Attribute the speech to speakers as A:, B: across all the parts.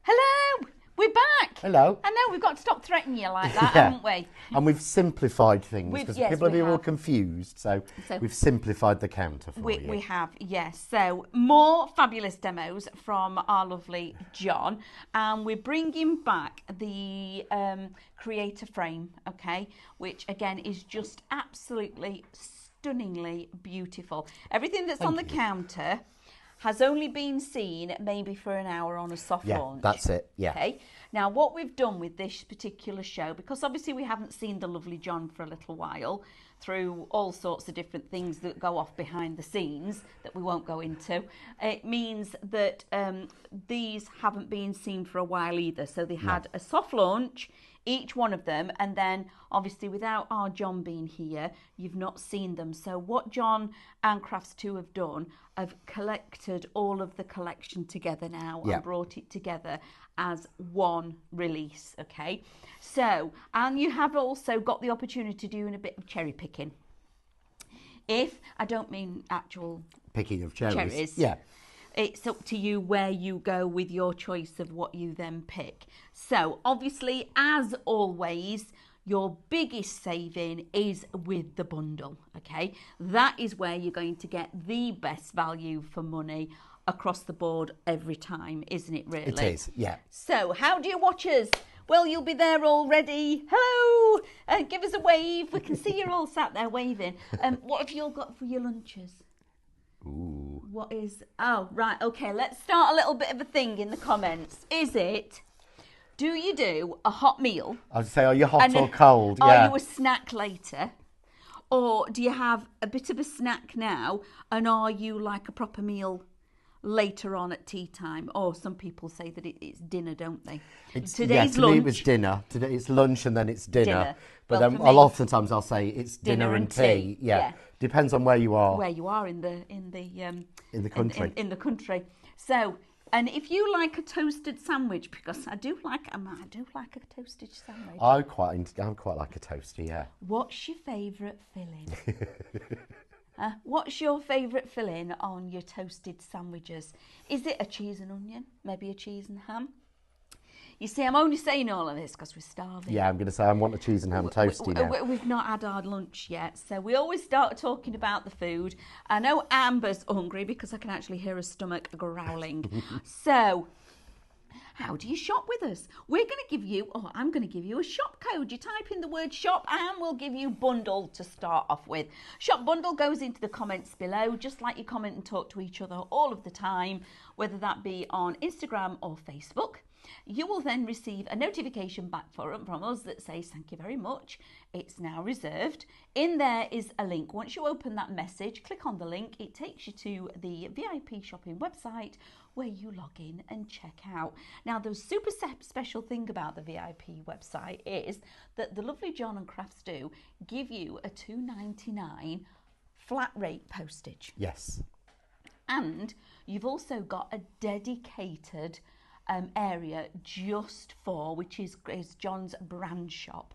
A: Hello, we're back.
B: Hello.
A: I know, we've got to stop threatening you like that, haven't we?
B: And we've simplified things because
A: Yes,
B: people
A: we
B: are all
A: have.
B: confused. So we've simplified the counter for you.
A: We have, yes. So more fabulous demos from our lovely John. And we're bringing back the creator frame, okay, which again is just absolutely stunningly beautiful. Everything that's on the counter has only been seen maybe for an hour on a soft launch.
B: That's it, yeah.
A: Okay. Now, what we've done with this particular show, because obviously we haven't seen the lovely John for a little while, through all sorts of different things that go off behind the scenes that we won't go into, it means that these haven't been seen for a while either. So they had a soft launch, each one of them, and then obviously without our John being here, you've not seen them. So what John and Crafts2 have done, have collected all of the collection together now and brought it together as one release, okay? So, and you have also got the opportunity to do a bit of cherry picking. I don't mean actual
B: picking of cherries. Yeah.
A: It's up to you where you go with your choice of what you then pick. So obviously, as always, your biggest saving is with the bundle, okay? That is where you're going to get the best value for money across the board every time, isn't it really?
B: It is, yeah.
A: So how do you watch us? Well, you'll be there already. Hello! Give us a wave. We can see you're all sat there waving. What have you all got for your lunches?
B: Ooh.
A: What is... Oh, right, okay. Let's start a little bit of a thing in the comments. Is it... Do you do a hot meal?
B: I would say, are you hot or cold?
A: Are you a snack later? Or do you have a bit of a snack now? And are you like a proper meal later on at tea time? Or some people say that it's dinner, don't they? Today's
B: to
A: lunch.
B: me it was dinner. Today it's lunch and then it's dinner. But
A: Well,
B: then
A: oftentimes
B: I'll say it's dinner and tea. Yeah. Depends on where you are.
A: Where you are in the
B: country.
A: In the country. So, and if you like a toasted sandwich, because I do like a toasted sandwich.
B: I quite like a toasty, yeah.
A: What's your favourite filling? What's your favourite filling on your toasted sandwiches? Is it a cheese and onion? Maybe a cheese and ham? You see, I'm only saying all of this because we're starving.
B: Yeah, I'm going to say I want a cheese and ham toasty now.
A: We've not had our lunch yet, so we always start talking about the food. I know Amber's hungry because I can actually hear her stomach growling. So, how do you shop with us? I'm going to give you a shop code. You type in the word shop and we'll give you bundle to start off with. Shop bundle goes into the comments below, just like you comment and talk to each other all of the time, whether that be on Instagram or Facebook. You will then receive a notification back from us that says, thank you very much, it's now reserved. In there is a link. Once you open that message, click on the link, it takes you to the VIP shopping website where you log in and check out. Now, the super special thing about the VIP website is that the lovely John and Crafts2 give you a $2.99 flat rate postage.
B: Yes.
A: And you've also got a dedicated area just for, which is John's brand shop.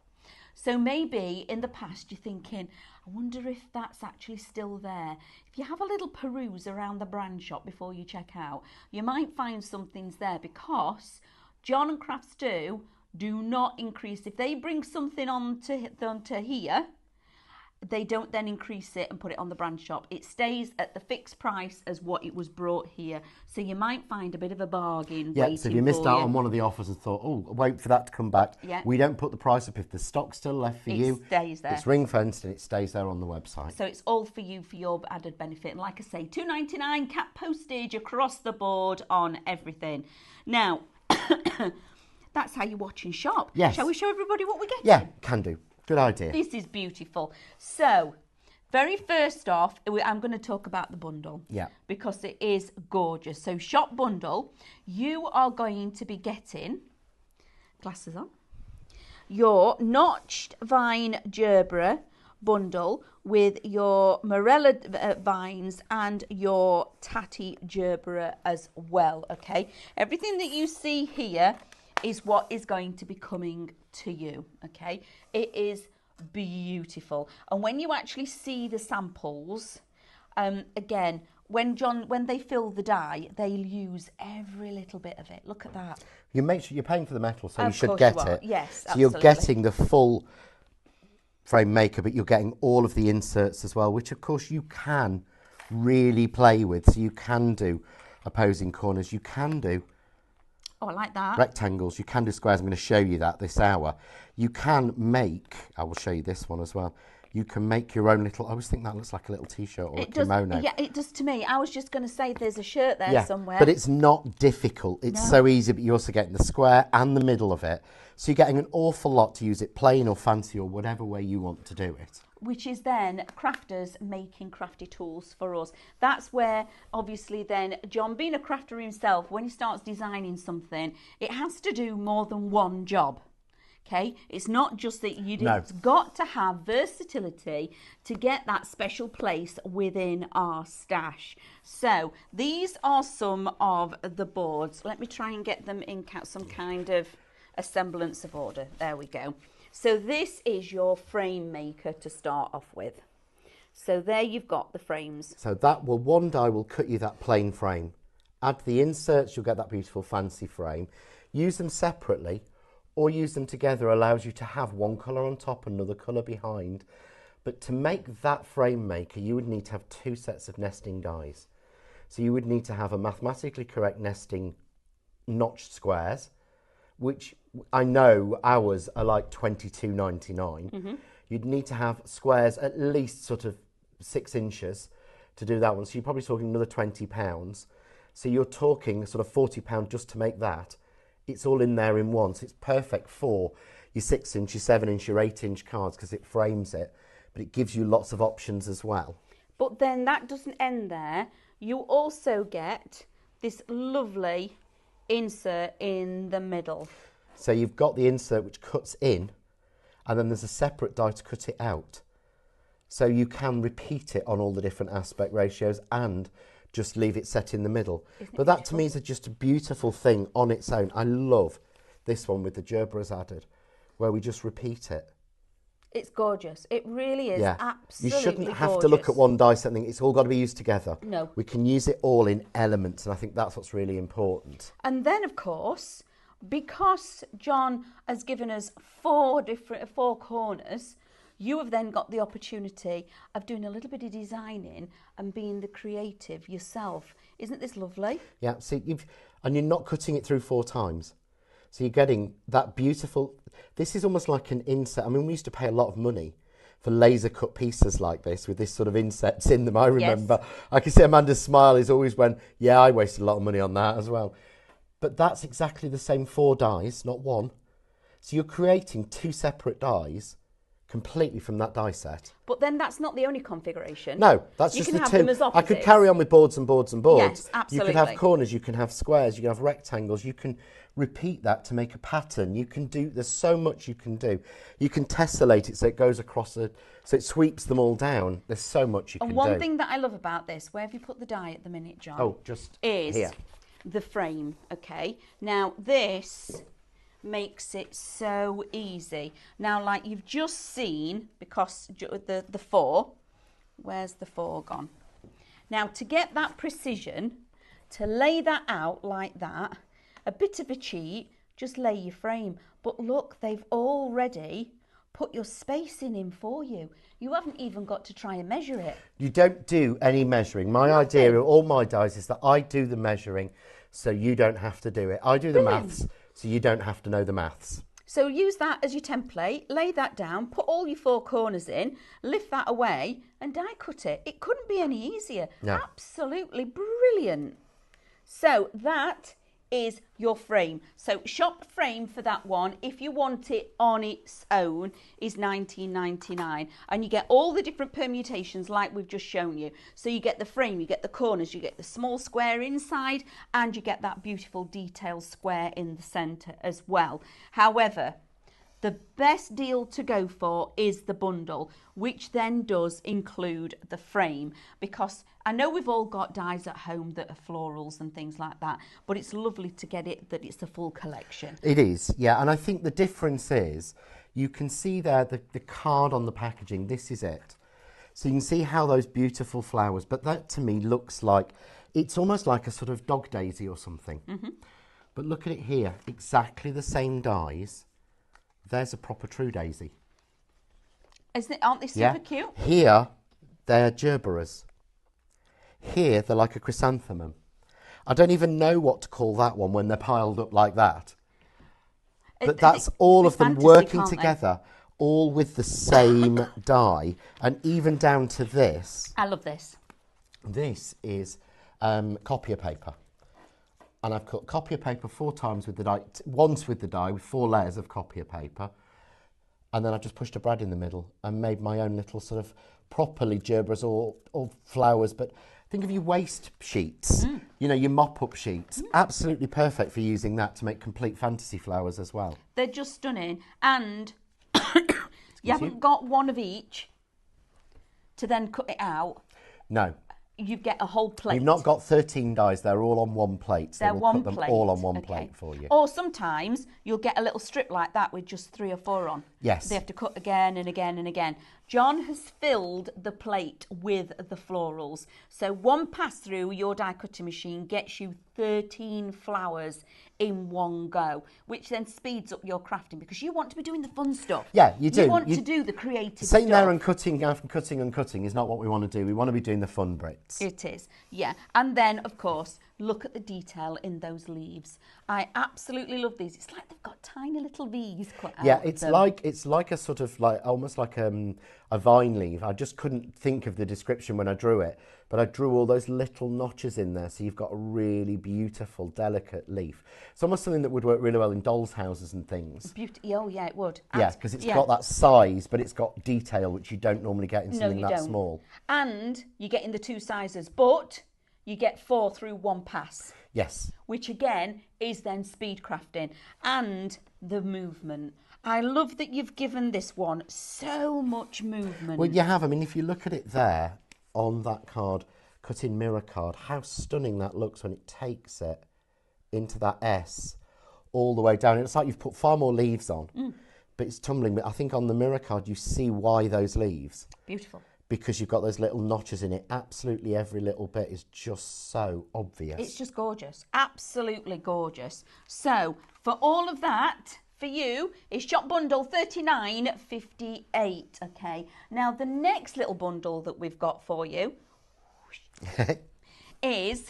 A: So maybe in the past you're thinking, I wonder if that's actually still there. If you have a little peruse around the brand shop before you check out, you might find some things there, because John and Crafts2 do not increase. If they bring something onto here, they don't then increase it and put it on the brand shop. It stays at the fixed price as what it was brought here. So you might find a bit of a bargain.
B: Yeah, so if you missed out on one of the offers and thought, oh, wait for that to come back, we don't put the price up. If the stock's still left for you,
A: it stays there.
B: It's ring fenced and it stays there on the website.
A: So it's all for you, for your added benefit. And like I say, $2.99 cap postage across the board on everything. Now, that's how you watch and shop.
B: Yes.
A: Shall we show everybody what we get?
B: Yeah, can do. Good idea.
A: This is beautiful. So, very first off, I'm going to talk about the bundle.
B: Yeah.
A: Because it is gorgeous. So, shop bundle, you are going to be getting, glasses on, your notched vine gerbera bundle with your morella vines and your tatty gerbera as well, okay? Everything that you see here is what is going to be coming to you, okay? It is beautiful. And when you actually see the samples, again, when they fill the die, they'll use every little bit of it. Look at that.
B: You make sure you're paying for the metal, so you should
A: course
B: get
A: you are.
B: it.
A: Yes,
B: so
A: absolutely.
B: you're getting the full frame maker, but you're getting all of the inserts as well, which of course you can really play with. So you can do opposing corners, you can do
A: I like that.
B: rectangles, you can do squares. I'm going to show you that this hour. You can make, I will show you this one as well. You can make your own little, I always think that looks like a little t-shirt or a kimono.
A: Yeah, it does to me. I was just going to say there's a shirt there somewhere.
B: But it's not difficult. It's so easy, but you're also getting the square and the middle of it. So you're getting an awful lot to use it plain or fancy or whatever way you want to do it.
A: Which is then crafters making crafty tools for us. That's where, obviously, then, John, being a crafter himself, when he starts designing something, it has to do more than one job. Okay, it's not just that it's got to have versatility to get that special place within our stash. So these are some of the boards. Let me try and get them in some kind of a semblance of order. There we go. So this is your frame maker to start off with. So there you've got the frames.
B: So that will, one die will cut you that plain frame. Add the inserts, you'll get that beautiful fancy frame. Use them separately or use them together allows you to have one colour on top, another colour behind. But to make that frame maker, you would need to have two sets of nesting dies. So you would need to have a mathematically correct nesting notched squares, which I know ours are like $22.99. You'd need to have squares at least sort of 6 inches to do that one. So you're probably talking another £20. So you're talking sort of £40 just to make that. It's all in there in one, so it's perfect for your 6-inch, your 7-inch, your 8-inch cards because it frames it, but it gives you lots of options as well.
A: But then that doesn't end there. You also get this lovely insert in the middle.
B: So you've got the insert which cuts in, and then there's a separate die to cut it out. So you can repeat it on all the different aspect ratios and just leave it set in the middle. But that to me is just a beautiful thing on its own. I love this one with the gerbers added, where we just repeat it.
A: It's gorgeous. It really is. Absolutely
B: You shouldn't have
A: gorgeous.
B: to look at one die setting. It's all got to be used together.
A: No.
B: We can use it all in elements, and I think that's what's really important.
A: And then, of course, because John has given us 4 corners, you have then got the opportunity of doing a little bit of designing and being the creative yourself. Isn't this lovely?
B: Yeah, see, and you're not cutting it through 4 times. So you're getting that beautiful, this is almost like an inset. I mean, we used to pay a lot of money for laser cut pieces like this with this sort of insets in them. I remember, I can see Amanda's smile is always when, yeah, I wasted a lot of money on that as well. But that's exactly the same 4 dies, not one. So you're creating 2 separate dies completely from that die set.
A: But then that's not the only configuration.
B: No, that's
A: you
B: just
A: can
B: the
A: have
B: 2.
A: them as opposites.
B: I could carry on with boards and boards and boards.
A: Yes, absolutely.
B: You could have corners, you can have squares, you can have rectangles, you can repeat that to make a pattern. You can do, there's so much you can do. You can tessellate it so it goes across, so it sweeps them all down. There's so much you can do.
A: And one thing that I love about this, where have you put the die at the minute, John?
B: Oh, just
A: is
B: here.
A: The frame, okay? Now, this makes it so easy. Now, like you've just seen, because the 4, where's the 4 gone? Now, to get that precision, to lay that out like that, a bit of a cheat, just lay your frame. But look, they've already put your spacing in for you. You haven't even got to try and measure it.
B: You don't do any measuring. My idea of all my dies is that I do the measuring so you don't have to do it. I do the maths so you don't have to know the maths.
A: So use that as your template, lay that down, put all your 4 corners in, lift that away and die cut it. It couldn't be any easier.
B: No.
A: Absolutely brilliant. So that is your frame. So shop frame for that one, if you want it on its own, is $19.99, and you get all the different permutations like we've just shown you. So you get the frame, you get the corners, you get the small square inside, and you get that beautiful detailed square in the centre as well. However, the best deal to go for is the bundle, which then does include the frame, because I know we've all got dies at home that are florals and things like that, but it's lovely to get it that it's a full collection.
B: It is, yeah, and I think the difference is you can see there the card on the packaging, this is it. So you can see how those beautiful flowers, but that to me looks like, it's almost like a sort of dog daisy or something. But look at it here, exactly the same dies. There's a proper true daisy.
A: Aren't they super cute?
B: Here, they're gerberas. Here, they're like a chrysanthemum. I don't even know what to call that one when they're piled up like that. But that's all of them working together, all with the same dye. And even down to this.
A: I love this.
B: This is copier paper. And I've cut copier paper 4 times with the dye, once with the dye, with 4 layers of copier paper. And then I just pushed a brad in the middle and made my own little sort of properly gerberas or flowers. But think of your waste sheets, you know, your mop-up sheets. Absolutely perfect for using that to make complete fantasy flowers as well.
A: They're just stunning. And you haven't got one of each to then cut it out.
B: No.
A: You get a whole plate.
B: You've not got 13 dies, they're all on one plate. So
A: they're
B: we'll
A: one
B: cut
A: plate.
B: them all on one plate for you.
A: Or sometimes you'll get a little strip like that with just 3 or 4 on.
B: Yes.
A: They have to cut again and again and again. John has filled the plate with the florals. So one pass through your die cutting machine gets you 13 flowers in one go, which then speeds up your crafting because you want to be doing the fun stuff.
B: Yeah, you do.
A: You want to do the creative stuff.
B: Sitting there and cutting and cutting is not what we want to do. We want to be doing the fun bits.
A: It is, yeah. And then, of course, look at the detail in those leaves. I absolutely love these. It's like they've got tiny little V's cut out.
B: Yeah, it's like a sort of like almost like a vine leaf. I just couldn't think of the description when I drew it, but I drew all those little notches in there, so you've got a really beautiful, delicate leaf. It's almost something that would work really well in dolls' houses and things.
A: Oh, yeah, it would.
B: Yeah, because it's got that size, but it's got detail, which you don't normally get in something that small.
A: And you get in the 2 sizes, but you get 4 through 1 pass.
B: Yes.
A: Which again is then speed crafting and the movement. I love that you've given this one so much movement.
B: Well, you have. I mean, if you look at it there on that card, cut-in mirror card, how stunning that looks when it takes it into that S all the way down. It's like you've put far more leaves on, but it's tumbling. But I think on the mirror card, you see why those leaves.
A: Beautiful.
B: Because you've got those little notches in it. Absolutely every little bit is just so obvious.
A: It's just gorgeous. Absolutely gorgeous. So, for all of that, for you, is shop bundle $39.58, okay? Now, the next little bundle that we've got for you is...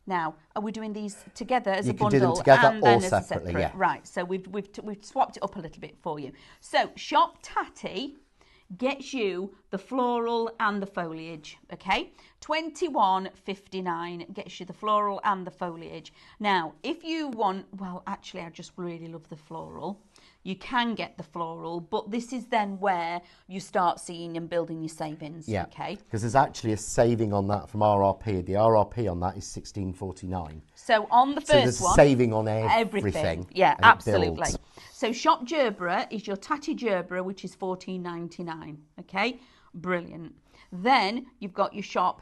A: now, are we doing these together as a bundle?
B: You can do them together
A: and then
B: or
A: as
B: separately, yeah.
A: Right, so we've swapped it up a little bit for you. So, Shop Tatty gets you the floral and the foliage, okay? $21.59 gets you the floral and the foliage. Now, if you want, well, actually, I just really love the floral. You can get the floral, but this is then where you start seeing and building your savings, okay?
B: Because there's actually a saving on that from RRP. The RRP on that is $16.49.
A: So on the first
B: so there's
A: one,
B: saving on everything.
A: Yeah, absolutely. So Shop Gerbera is your Tatty Gerbera, which is $14.99. Okay, brilliant. Then you've got your shop.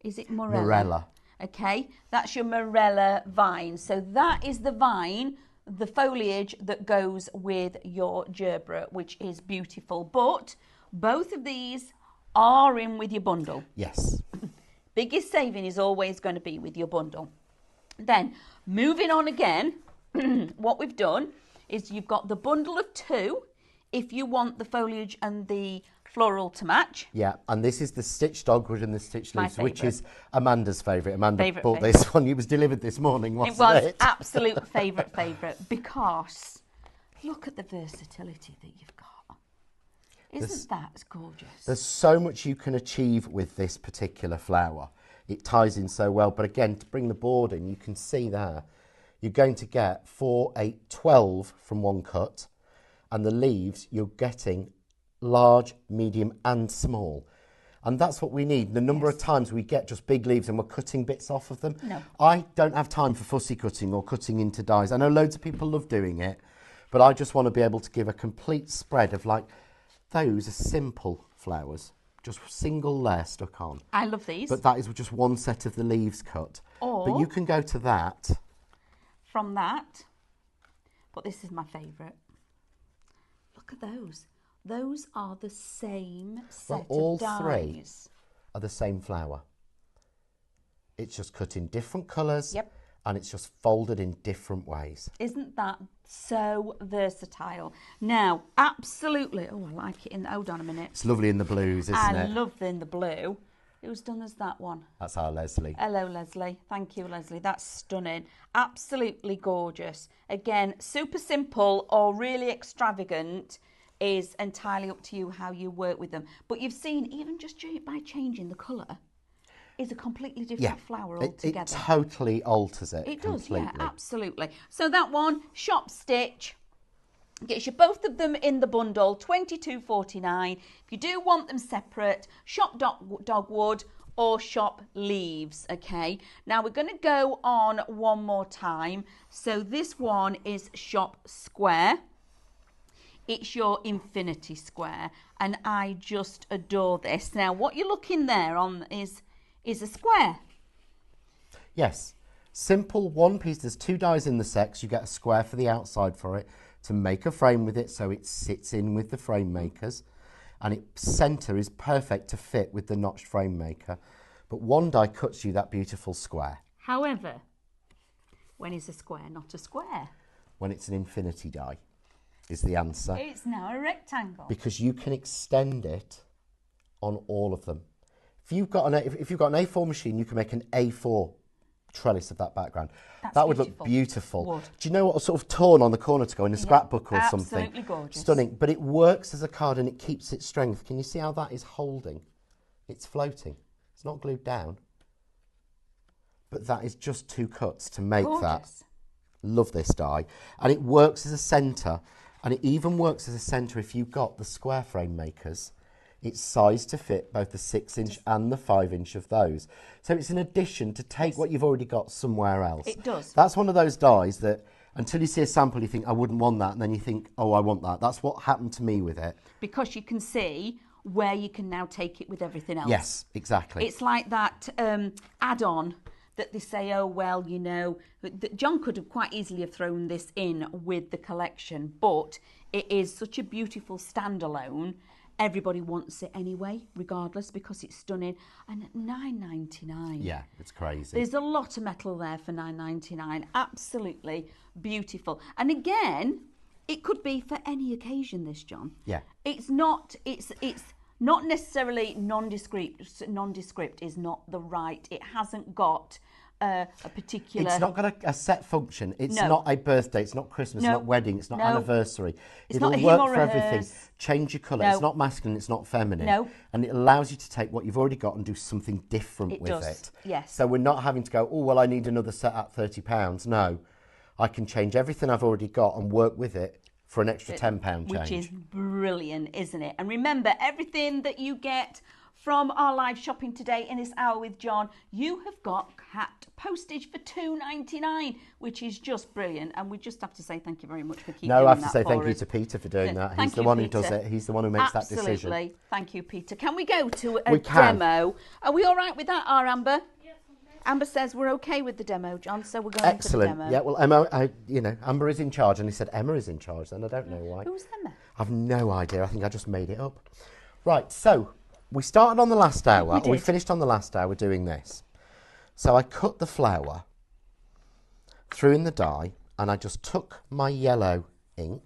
A: Is it Morella?
B: Morella.
A: Okay, that's your Morella vine. So that is the vine, the foliage that goes with your Gerbera, which is beautiful. But both of these are in with your bundle.
B: Yes.
A: Biggest saving is always going to be with your bundle. Then, moving on again, what we've done is you've got the bundle of 2 if you want the foliage and the floral to match.
B: Yeah, and this is the stitched dogwood and the stitched leaves, which is Amanda's favourite. Amanda bought
A: favourite.
B: this one. It was delivered this morning, wasn't it?
A: It was absolute favourite, because look at the versatility that you've got. Isn't that gorgeous?
B: There's so much you can achieve with this particular flower. It ties in so well. But again, to bring the board in, you can see there, you're going to get 4, 8, 12 from one cut. And the leaves, you're getting large, medium and small. And that's what we need. The number of times we get just big leaves and we're cutting bits off of them.
A: No.
B: I don't have time for fussy cutting or cutting into dies. I know loads of people love doing it, but I just want to be able to give a complete spread of like, those are simple flowers. Just single layer stuck on.
A: I love these.
B: But that is just one set of the leaves cut. But you can go to that.
A: From that, but this is my favourite. Look at those. those are the same
B: Well,
A: set
B: all
A: of dies.
B: three are the same flower. It's just cut in different colours.
A: Yep.
B: And it's just folded in different ways.
A: Isn't that so versatile? Now, absolutely. Oh, I like it in. Hold on a minute.
B: It's lovely in the blues, isn't it?
A: I love in the blue. Who's done us that one?
B: That's our Leslie.
A: Hello, Leslie. Thank you, Leslie. That's stunning. Absolutely gorgeous. Again, super simple or really extravagant is entirely up to you how you work with them. But you've seen, even just by changing the colour, is a completely different flower altogether.
B: It totally alters it.
A: It
B: completely.
A: does, yeah, absolutely. So that one, shop stitch, gets you both of them in the bundle, $22.49. If you do want them separate, shop Dogwood or shop Leaves, okay? Now we're going to go on one more time. So this one is shop Square. It's your infinity square, and I just adore this. Now what you're looking there on is a square.
B: Yes. Simple one piece. There's 2 dies in the sets. You get a square for the outside for it to make a frame with it so it sits in with the frame makers. And its centre is perfect to fit with the notched frame maker. But one die cuts you that beautiful square.
A: However, when is a square not a square?
B: When it's an infinity die is the answer.
A: It's now a rectangle.
B: Because you can extend it on all of them. If you've got an A4 machine, you can make an A4 trellis of that background. That would look beautiful. Do you know what sort of torn on the corner to go in a scrapbook or something?
A: Absolutely gorgeous.
B: Stunning. But it works as a card and it keeps its strength. Can you see how that is holding? It's floating. It's not glued down. But that is just 2 cuts to make that. Love this die. And it works as a centre. And it even works as a centre if you've got the square frame makers. It's sized to fit both the 6-inch and the 5-inch of those. So it's an addition to take what you've already got somewhere else.
A: It does.
B: That's one of those dies that until you see a sample you think, I wouldn't want that, and then you think, oh, I want that. That's what happened to me with it.
A: Because you can see where you can now take it with everything else.
B: Yes, exactly.
A: It's like that add-on that they say, oh, well, you know, John could have quite easily have thrown this in with the collection, but it is such a beautiful standalone. Everybody wants it anyway, regardless, because it's stunning. And at $9.99.
B: Yeah, it's crazy.
A: There's a lot of metal there for $9.99. Absolutely beautiful. And again, it could be for any occasion, this, John.
B: Yeah.
A: It's not necessarily nondescript. Nondescript is not the right. It hasn't got a particular...
B: It's not got a set function. It's not a birthday. It's not Christmas. It's not wedding. It's not anniversary. It'll work for everything. Change your colour. It's not masculine. It's not feminine. And it allows you to take what you've already got and do something different with it.
A: Yes.
B: So we're not having to go, oh, well, I need another set at £30. No. I can change everything I've already got and work with it for an extra £10 change.
A: Which is brilliant, isn't it? And remember, everything that you get from our live shopping today in this hour with John, you have got capped postage for $2.99, which is just brilliant. And we just have to say thank you very much for keeping doing that.
B: No, I have to say thank you to Peter for doing that. He's the one who does it. He's the one who makes that decision.
A: Absolutely. Thank you, Peter. Can we go to a demo? Are we all right with that, Amber? Amber says we're okay with the demo, John, so we're going to the demo.
B: Yeah, well, Emma, Amber is in charge, and he said Emma is in charge, then I don't know why.
A: Who's Emma?
B: I've no idea. I think I just made it up. Right, so we started on the last hour, we finished on the last hour doing this. So I cut the flower, threw in the dye, and I just took my yellow ink,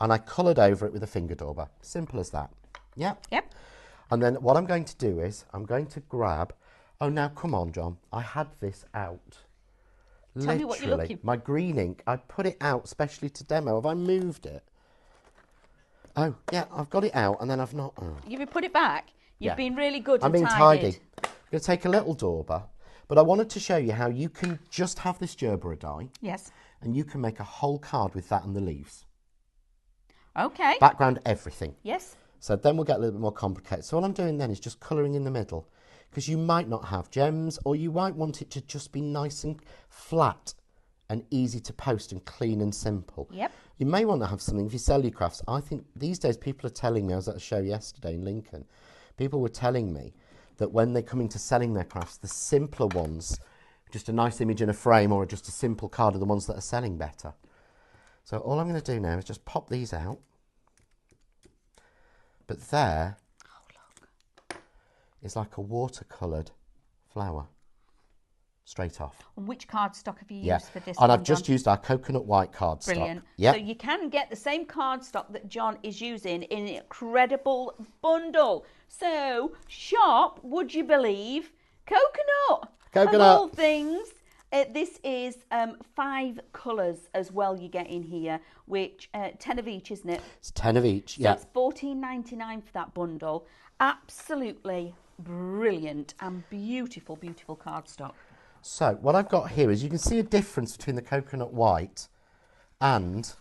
B: and I coloured over it with a finger dauber. Simple as that. Yeah?
A: Yep.
B: And then what I'm going to do is, I'm going to grab... Oh, now, come on, John. I had this out.
A: Tell me what you're looking for.
B: My green ink, I put it out specially to demo. Have I moved it? Oh, yeah, I've got it out, and then I've not... Oh.
A: You've put it back? You've been really good
B: I'm being tidy. I'm going to take a little dauber, but I wanted to show you how you can just have this gerbera die.
A: Yes.
B: And you can make a whole card with that and the leaves.
A: Okay.
B: Background, everything.
A: Yes.
B: So then we'll get a little bit more complicated. So all I'm doing then is just colouring in the middle, because you might not have gems, or you might want it to just be nice and flat and easy to post and clean and simple.
A: Yep.
B: You may want to have something if you sell your crafts. I think these days people are telling me, I was at a show yesterday in Lincoln, people were telling me that when they come into selling their crafts, the simpler ones, just a nice image in a frame or just a simple card, are the ones that are selling better. So all I'm going to do now is just pop these out. But there is like a watercoloured flower. Straight off.
A: And which cardstock have you
B: Yeah.
A: used for this
B: And
A: one,
B: I've just
A: John?
B: used our coconut white cardstock.
A: Brilliant.
B: Yeah.
A: So you can get the same cardstock that John is using in an incredible bundle. So shop, would you believe, coconut.
B: Coconut.
A: Of all things. This is 5 colours as well you get in here, which 10 of each, isn't it?
B: It's 10 of each,
A: So
B: yeah.
A: it's $14.99 for that bundle. Absolutely brilliant and beautiful, beautiful cardstock.
B: So what I've got here is you can see a difference between the coconut white and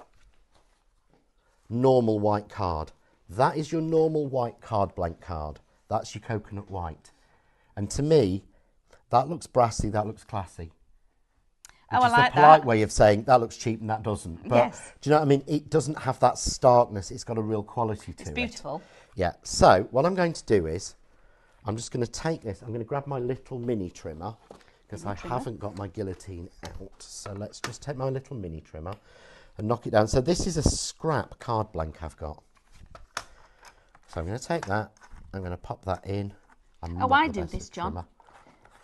B: normal white card. That is your normal white card blank card. That's your coconut white. And to me, that looks brassy, that looks classy. Which is
A: like
B: the polite
A: that.
B: way of saying that looks cheap and that doesn't. But
A: Yes.
B: do you know what I mean? It doesn't have that starkness. It's got a real quality to it.
A: It's beautiful.
B: Yeah. So what I'm going to do is I'm just going to take this. I'm going to grab my little mini trimmer because I haven't got my guillotine out. So let's just take my little mini trimmer and knock it down. So this is a scrap card blank I've got. So I'm going to take that. I'm going to pop that in.
A: I do this, John.
B: Trimmer.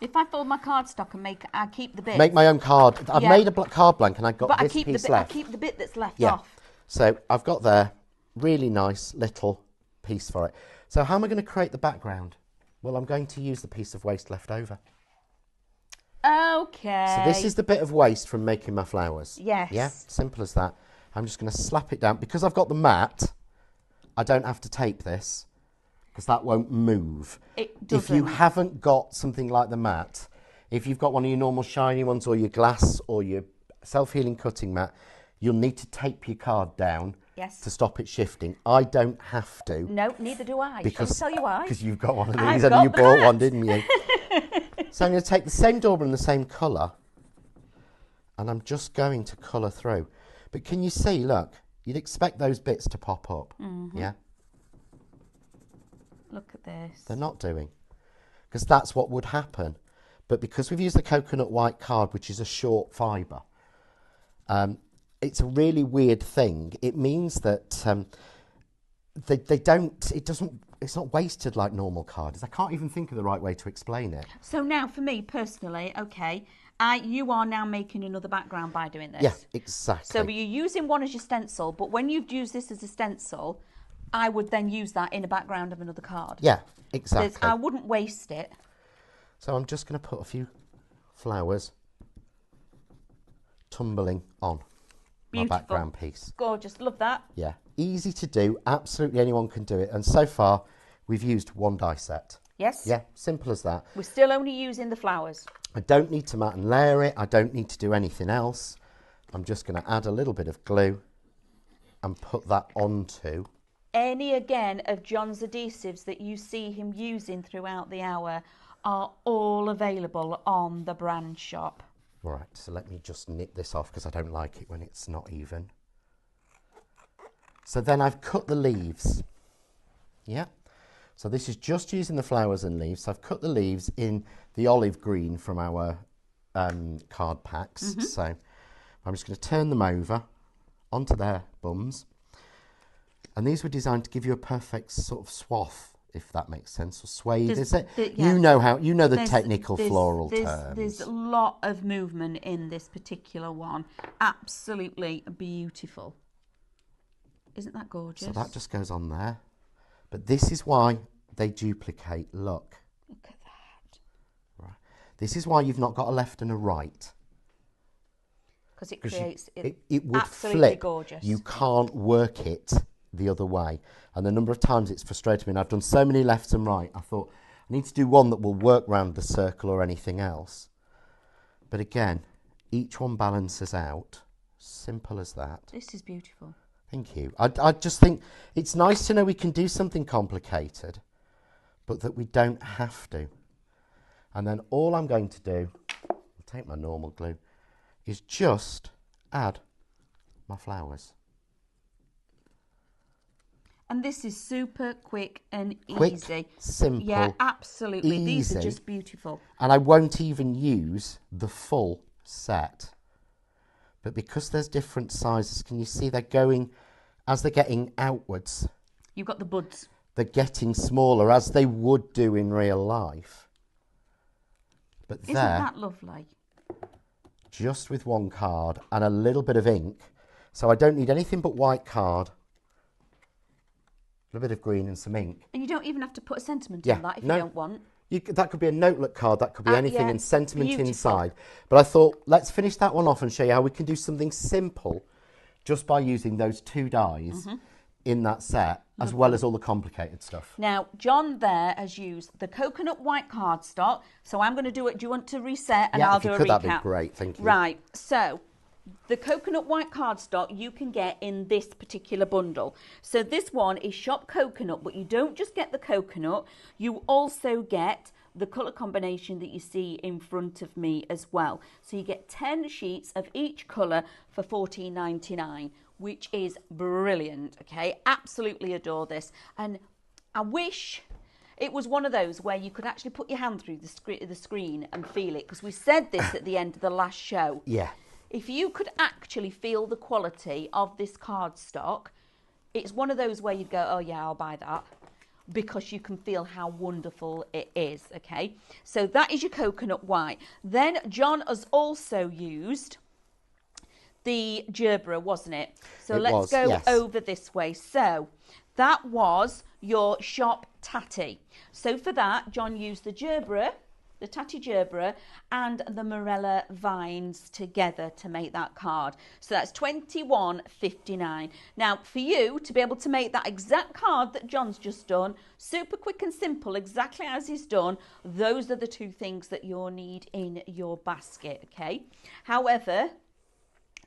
A: If I fold my cardstock and I keep the bit.
B: Make my own card. I've made a card blank and I've got
A: but
B: this
A: I keep
B: piece
A: the bit.
B: left.
A: I keep the bit that's left
B: Yeah.
A: off.
B: So I've got there really nice little piece for it. So how am I going to create the background? Well, I'm going to use the piece of waste left over.
A: Okay.
B: So this is the bit of waste from making my flowers.
A: Yes.
B: Yeah, simple as that. I'm just going to slap it down. Because I've got the mat, I don't have to tape this because that won't move.
A: It doesn't.
B: If you haven't got something like the mat, if you've got one of your normal shiny ones or your glass or your self-healing cutting mat, you'll need to tape your card down
A: Yes.
B: to stop it shifting. I don't have to.
A: No, neither do I. Shall I tell you why?
B: Because you've got one of
A: I've
B: these and
A: got
B: you bought
A: that.
B: one, didn't you? So I'm going to take the same dauber in the same colour and I'm just going to colour through. But can you see, look, you'd expect those bits to pop up.
A: Mm-hmm.
B: Yeah?
A: Look at this.
B: They're not doing. Because that's what would happen. But because we've used the coconut white card, which is a short fibre, it's a really weird thing. It means that it's not wasted like normal cards. I can't even think of the right way to explain it.
A: So now, for me personally, okay, you are now making another background by doing this.
B: Yeah, exactly.
A: So you're using one as your stencil, but when you've used this as a stencil, I would then use that in a background of another card.
B: Yeah, exactly.
A: I wouldn't waste it.
B: So I'm just going to put a few flowers tumbling on
A: Beautiful.
B: my background piece.
A: Gorgeous. Love that.
B: Yeah, easy to do. Absolutely anyone can do it. And so far, we've used one die set.
A: Yes?
B: Yeah, simple as that.
A: We're still only using the flowers.
B: I don't need to mat and layer it. I don't need to do anything else. I'm just going to add a little bit of glue and put that onto.
A: Any, again, of John's adhesives that you see him using throughout the hour are all available on the brand shop.
B: All right, so let me just knit this off because I don't like it when it's not even. So then I've cut the leaves. Yeah. So this is just using the flowers and leaves. So I've cut the leaves in the olive green from our card packs.
A: Mm-hmm.
B: So I'm just going to turn them over onto their bums. And these were designed to give you a perfect sort of swath, if that makes sense, or swathe, is it?
A: Yeah.
B: You know the
A: There's-
B: technical floral
A: there's,
B: terms.
A: There's a lot of movement in this particular one. Absolutely beautiful. Isn't that gorgeous?
B: So that just goes on there. But this is why they duplicate. Look.
A: Look at that.
B: Right. This is why you've not got a left and a right.
A: Because it creates
B: It would
A: absolutely
B: flip.
A: gorgeous.
B: You can't work it the other way. And the number of times it's frustrated me, and I've done so many lefts and right, I thought, I need to do one that will work round the circle or anything else. But again, each one balances out. Simple as that.
A: This is beautiful.
B: Thank you. I just think it's nice to know we can do something complicated, but that we don't have to. And then all I'm going to do, I'll take my normal glue, is just add my flowers.
A: And this is super quick and
B: Quick,
A: easy.
B: simple,
A: Yeah, absolutely. These are
B: easy.
A: just beautiful.
B: And I won't even use the full set. But because there's different sizes, can you see they're going, as they're getting outwards,
A: You've got the buds.
B: they're getting smaller as they would do in real life. But
A: Isn't that lovely?
B: Just with one card and a little bit of ink. So I don't need anything but white card. A little bit of green and some ink.
A: And you don't even have to put a sentiment on that if you don't want.
B: That could be a notelet card, that could be anything and sentiment
A: beautiful.
B: inside. But I thought, let's finish that one off and show you how we can do something simple just by using those 2 dies in that set, as well as all the complicated stuff.
A: Now, John there has used the coconut white cardstock. So I'm going to do it. Do you want to reset and I'll do a recap?
B: That'd be great, thank you.
A: Right, so the coconut white cardstock you can get in this particular bundle. So this one is shop coconut, but you don't just get the coconut, you also get the colour combination that you see in front of me as well. So you get 10 sheets of each colour for $14.99, which is brilliant, okay? Absolutely adore this. And I wish it was one of those where you could actually put your hand through the screen and feel it, because we said this at the end of the last show.
B: Yeah.
A: If you could actually feel the quality of this cardstock, it's one of those where you'd go, oh yeah, I'll buy that, because you can feel how wonderful it is, okay? So that is your coconut white. Then John has also used the gerbera, wasn't it? So let's go over this way. So that was your shop tatty. So for that, John used the gerbera, the tatty gerbera, and the morella vines together to make that card. So that's $21.59. Now, for you to be able to make that exact card that John's just done, super quick and simple, exactly as he's done, those are the 2 things that you'll need in your basket, okay? However,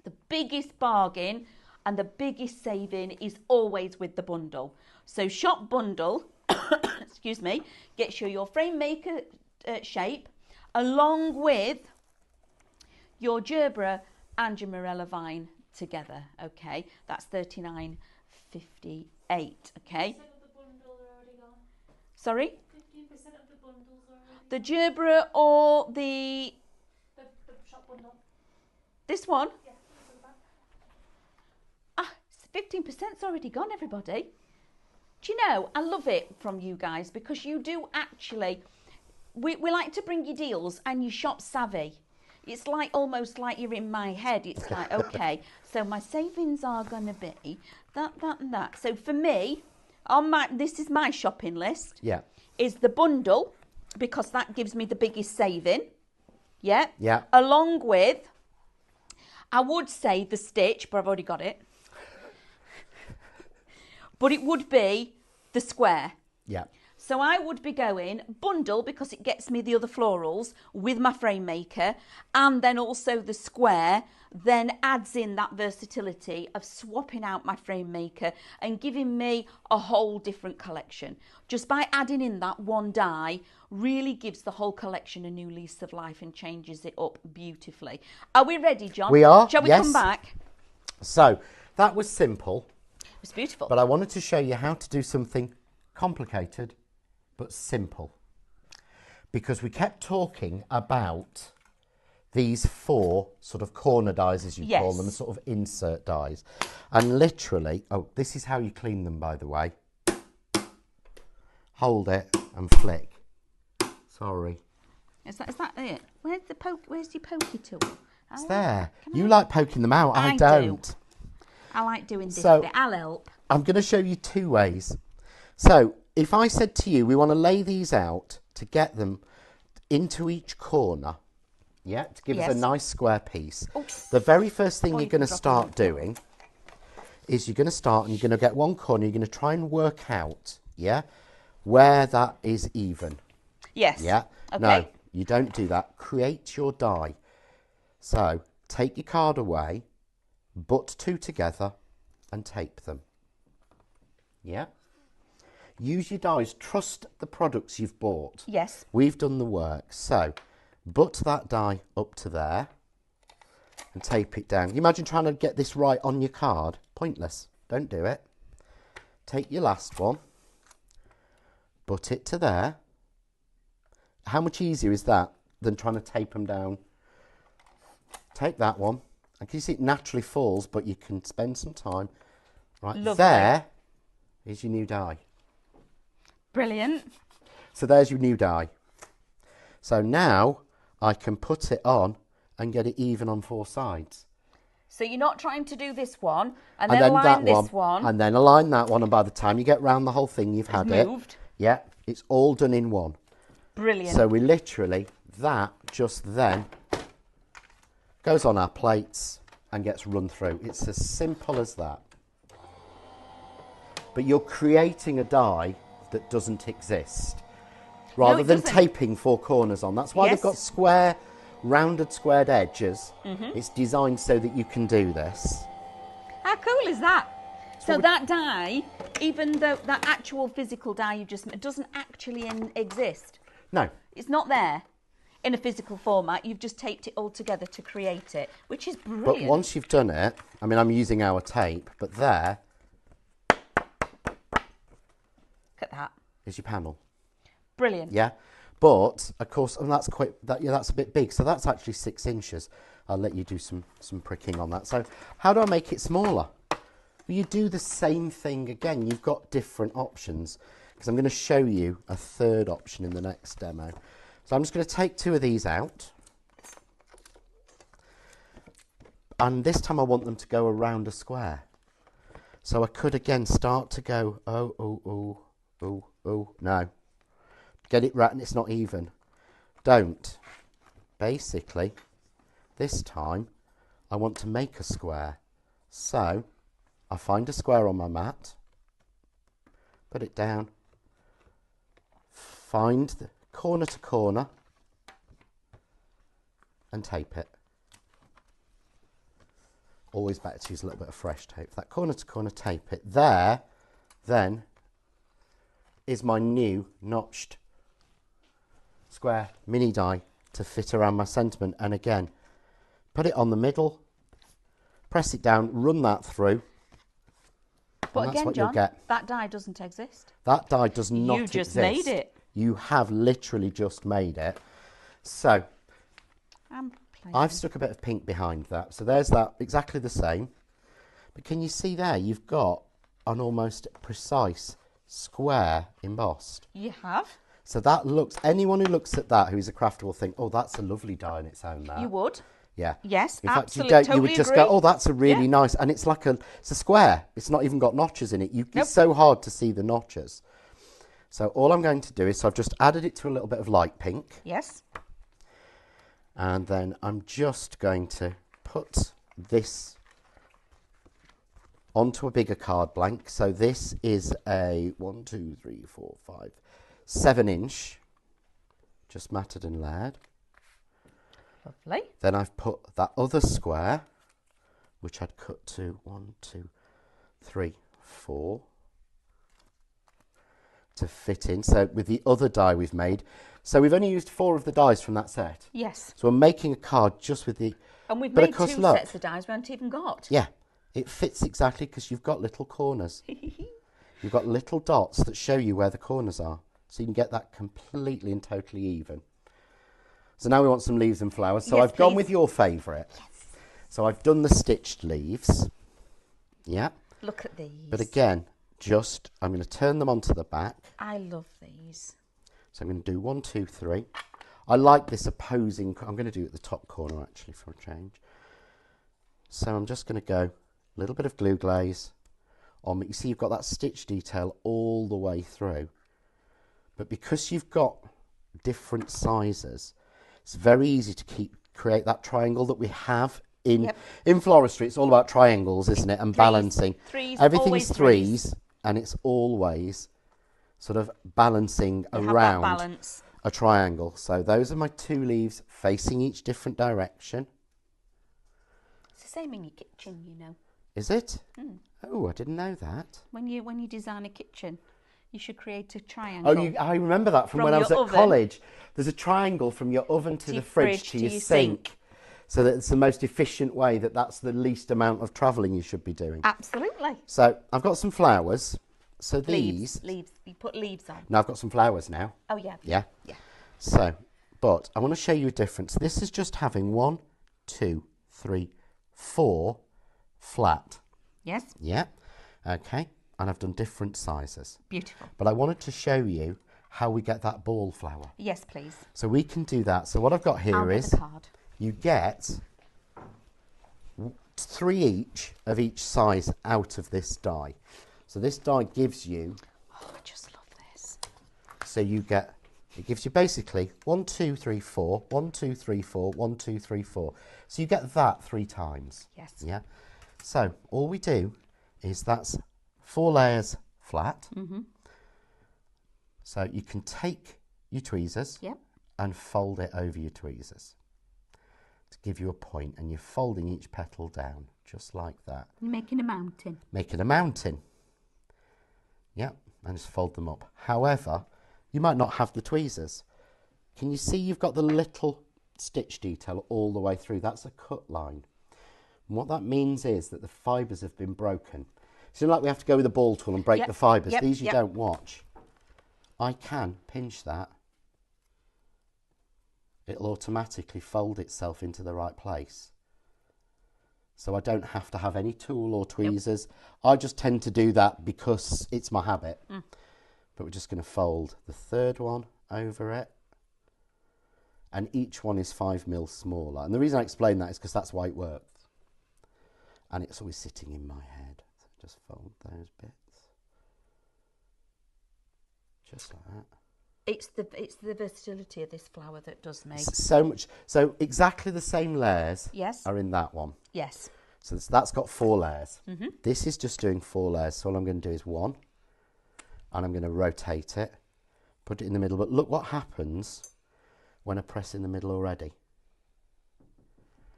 A: the biggest bargain and the biggest saving is always with the bundle. So shop bundle, excuse me, gets you your frame maker shape along with your gerbera and your morella vine together, okay? That's $39.58, okay?
C: 15% of the bundle are already gone.
A: Sorry?
C: 15% of the bundles are already
A: The gerbera or the
C: shop bundle.
A: this one?
C: Yeah, that's at the back.
A: 15%'s already gone, everybody. Do you know, I love it from you guys, because you do actually, we like to bring you deals and you shop savvy. It's like almost like you're in my head. It's like, okay, so my savings are going to be that, and that. So for me, this is my shopping list.
B: Yeah.
A: Is the bundle, because that gives me the biggest saving. Yeah.
B: Yeah.
A: Along with, I would say the stitch, but I've already got it. But it would be the square.
B: Yeah.
A: So I would be going bundle, because it gets me the other florals with my frame maker, and then also the square then adds in that versatility of swapping out my frame maker and giving me a whole different collection. Just by adding in that one die really gives the whole collection a new lease of life and changes it up beautifully. Are we ready, John?
B: We are.
A: Shall we come back?
B: So that was simple.
A: It's beautiful.
B: But I wanted to show you how to do something complicated but simple, because we kept talking about these 4 sort of corner dies, as you call them, sort of insert dies. And literally, oh, this is how you clean them, by the way. Hold it and flick. Sorry.
A: Is that it? Where's your pokey tool?
B: It's there. You like poking them out. I don't.
A: I like doing this
B: So,
A: bit. I'll help.
B: I'm going to show you 2 ways. So if I said to you, we want to lay these out to get them into each corner, yeah, to give us a nice square piece. Oh. The very first thing you're going to start doing is you're going to start and you're going to get one corner, you're going to try and work out, yeah, where that is even.
A: Yes.
B: Yeah.
A: Okay.
B: No, you don't do that. Create your die. So take your card away, butt 2 together and tape them. Yeah. Use your dies. Trust the products you've bought.
A: Yes.
B: We've done the work. So butt that die up to there and tape it down. You imagine trying to get this right on your card? Pointless. Don't do it. Take your last one, butt it to there. How much easier is that than trying to tape them down? Take that one. And can you see it naturally falls, but you can spend some time. Right, lovely. There is your new die.
A: Brilliant.
B: So there's your new die. So now I can put it on and get it even on 4 sides.
A: So you're not trying to do this one and,
B: And
A: then
B: then
A: align
B: that
A: this one.
B: And then align that one. And by the time you get round the whole thing, you've had it.
A: Moved.
B: Yeah, it's all done in one.
A: Brilliant.
B: So we literally, that just then goes on our plates and gets run through. It's as simple as that. But you're creating a die that doesn't exist. Rather than
A: doesn't.
B: taping 4 corners on. That's why
A: Yes.
B: they've got rounded squared edges. It's designed so that you can do this.
A: How cool is that? So that die, even though that actual physical die you just made, doesn't actually exist.
B: No.
A: It's not there in a physical format. You've just taped it all together to create it, which is
B: But
A: brilliant.
B: once you've done it, I mean, I'm using our tape, but there
A: Look at that.
B: is your panel.
A: Brilliant.
B: Yeah. But, of course, and that's that's a bit big. So that's actually 6 inches. I'll let you do some pricking on that. So how do I make it smaller? Well, you do the same thing again. You've got different options. Because I'm going to show you a third option in the next demo. So I'm just going to take 2 of these out. And this time I want them to go around a square. So I could again start to go, no. Get it right and it's not even. Don't. Basically, this time I want to make a square. So I find a square on my mat, put it down, find the corner to corner and tape it. Always better to use a little bit of fresh tape. That corner to corner, tape it. There, then, is my new notched square mini die to fit around my sentiment. And again, put it on the middle, press it down, run that through.
A: But
B: and that's
A: again,
B: what
A: John,
B: you'll get.
A: that die doesn't exist.
B: That die does not exist.
A: You just made it.
B: You have literally just made it. So I've stuck a bit of pink behind that. So there's that, exactly the same. But can you see there, you've got an almost precise square embossed.
A: You have.
B: So that looks, anyone who looks at that who's a crafter will think, oh, that's a lovely die in its own, that.
A: You would.
B: Yeah.
A: Yes,
B: In fact,
A: absolutely.
B: you
A: Totally
B: would just
A: agree.
B: go, oh, that's a really
A: Yeah.
B: nice, and it's like it's a square. It's not even got notches in it.
A: Nope.
B: It's so hard to see the notches. So all I'm going to do is, so I've just added it to a little bit of light pink.
A: Yes.
B: And then I'm just going to put this onto a bigger card blank. So this is a 7 inch, just matted and layered.
A: Lovely.
B: Then I've put that other square, which I'd cut to 1, 2, 3, 4, to fit in. So with the other die we've made, so we've only used 4 of the dies from that set.
A: Yes.
B: So we're making a card just with the...
A: And we've
B: But of
A: made
B: course,
A: 2
B: look.
A: sets of dies we haven't even got.
B: Yeah, it fits exactly because you've got little corners. You've got little dots that show you where the corners are. So you can get that completely and totally even. So now we want some leaves and flowers. So
A: Yes,
B: I've gone
A: please.
B: with your favourite. Yes. So I've done the stitched leaves. Yeah.
A: Look at these.
B: But again, I'm going to turn them onto the back.
A: I love these.
B: So I'm going to do 1, 2, 3. I like this opposing. I'm going to do it at the top corner actually for a change. So I'm just going to go a little bit of glue glaze on. You see you've got that stitch detail all the way through. But because you've got different sizes, it's very easy to create that triangle that we have in floristry. It's all about triangles, isn't it? And balancing. Everything's threes, and it's always sort of balancing around
A: balance.
B: a triangle. So those are my 2 leaves facing each different direction.
A: It's the same in your kitchen, you know.
B: Is it? Oh, I didn't know that.
A: When you design a kitchen, you should create a triangle.
B: Oh, I remember that from when I was at college. There's a triangle from your oven to the fridge to your sink. So that it's the most efficient way, that's the least amount of travelling you should be doing.
A: Absolutely.
B: So I've got some flowers. So these...
A: Leaves. You put leaves on.
B: No, I've got some flowers now.
A: Oh, yeah.
B: Yeah?
A: Yeah.
B: So, but I want to show you a difference. This is just having 1, 2, 3, 4 flat.
A: Yes.
B: Yeah. Okay. and I've done different sizes.
A: Beautiful.
B: But I wanted to show you how we get that ball flower.
A: Yes, please.
B: So we can do that. So what I've got
A: I'll
B: here
A: get
B: is
A: the card.
B: you get 3 each of each size out of this die. So this die gives you,
A: Oh, I just love this.
B: so you get, it gives you basically 1, 2, 3, 4, 1, 2, 3, 4, 1, 2, 3, 4. So you get that 3 times.
A: Yes.
B: Yeah. So all we do is that's 4 layers flat. So you can take your tweezers
A: Yep.
B: and fold it over your tweezers to give you a point, and you're folding each petal down just like that.
A: You're making a mountain.
B: Making a mountain. Yep, and just fold them up. However, you might not have the tweezers. Can you see you've got the little stitch detail all the way through? That's a cut line. And what that means is that the fibres have been broken. So like we have to go with a ball tool and break the fibres. These you don't watch. I can pinch that. It'll automatically fold itself into the right place. So I don't have to have any tool or tweezers. I just tend to do that because it's my habit. But we're just going to fold the third one over it. And each one is 5mm smaller. And the reason I explain that is because that's why it works. And it's always sitting in my head. So just fold those bits. Just like that.
A: It's the versatility of this flower that does me.
B: So much. So exactly the same layers
A: Yes.
B: are in that one.
A: Yes.
B: So that's got 4 layers. This is just doing 4 layers. So all I'm going to do is 1. And I'm going to rotate it. Put it in the middle. But look what happens when I press in the middle already.